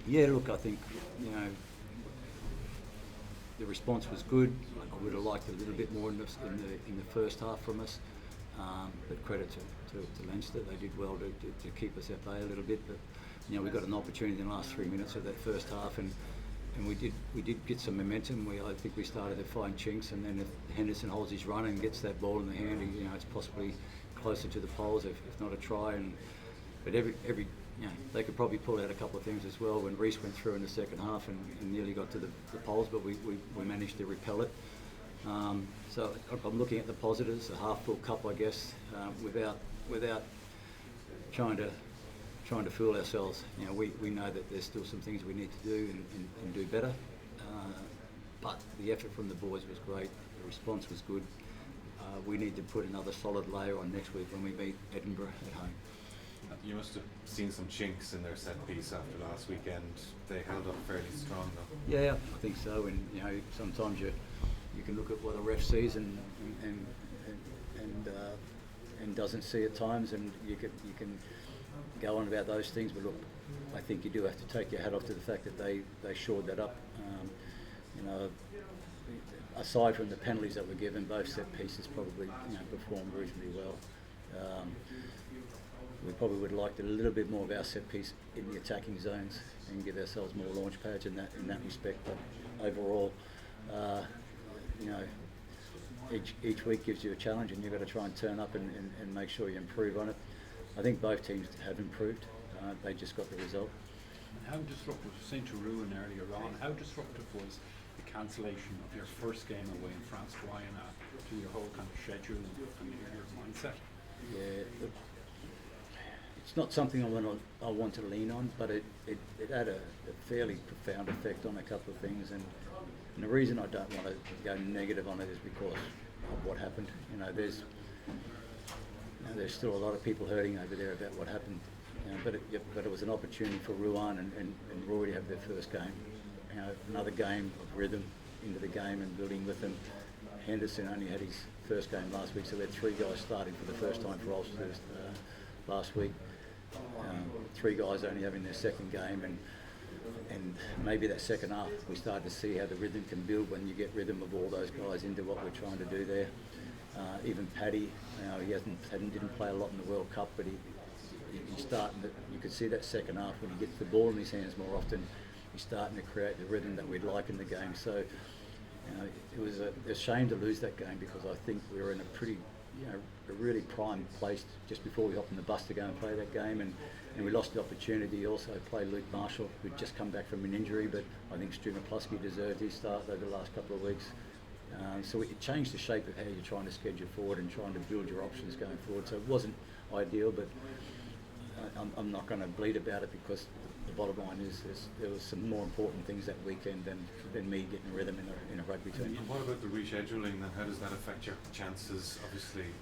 Yeah, look, I think, you know, the response was good. I would have liked a little bit more in the first half from us, but credit to Leinster. They did well to keep us at bay a little bit. But you know, we got an opportunity in the last 3 minutes of that first half, and we did get some momentum. I think we started to find chinks, and then if Henderson holds his run and gets that ball in the hand, you know, it's possibly closer to the poles if not a try. But every you know, they could probably pull out a couple of things as well when Reece went through in the second half and nearly got to the poles, but we managed to repel it. So I'm looking at the positives, a half-full cup, I guess, without trying to fool ourselves. You know, we know that there's still some things we need to do and do better. But the effort from the boys was great. The response was good. We need to put another solid layer on next week when we meet Edinburgh at home. You must have seen some chinks in their set piece after last weekend. They held up fairly strong, though. Yeah, I think so. And you know, sometimes you can look at what a ref sees and doesn't see at times, and you can go on about those things. But look, I think you do have to take your hat off to the fact that they shored that up. You know, aside from the penalties that were given, both set pieces probably performed reasonably well. We probably would have liked a little bit more of our set piece in the attacking zones and give ourselves more launch pads in that respect. But overall, you know, each week gives you a challenge, and you've got to try and turn up and make sure you improve on it. I think both teams have improved. They just got the result. How disruptive, saying to Ruin earlier on, how disruptive was the cancellation of your first game away in France Guyana to your whole kind of schedule and your mindset? Yeah, look, it's not something I want to lean on, but it had a fairly profound effect on a couple of things, and the reason I don't want to go negative on it is because of what happened. You know, there's still a lot of people hurting over there about what happened, but it was an opportunity for Rouen and Roy to have their first game. You know, another game of rhythm into the game and building with them. Henderson only had his first game last week, so we had three guys starting for the first time for Ulster last week. Three guys only having their second game, and maybe that second half we started to see how the rhythm can build when you get rhythm of all those guys into what we're trying to do there. Even Paddy, he didn't play a lot in the World Cup, but he's starting to, you could see that second half when he gets the ball in his hands more often, he's starting to create the rhythm that we'd like in the game. So it was a shame to lose that game, because I think we were in a pretty, a really prime place just before we hopped on the bus to go and play that game, and we lost the opportunity also to play Luke Marshall, who'd just come back from an injury, but I think Stu McCluskey deserved his start over the last couple of weeks. So it changed the shape of how you're trying to schedule forward and trying to build your options going forward. So it wasn't ideal, but I'm not going to bleed about it, because the bottom line is there was some more important things that weekend than me getting rhythm in a rugby team. And what about the rescheduling then? How does that affect your chances? Obviously,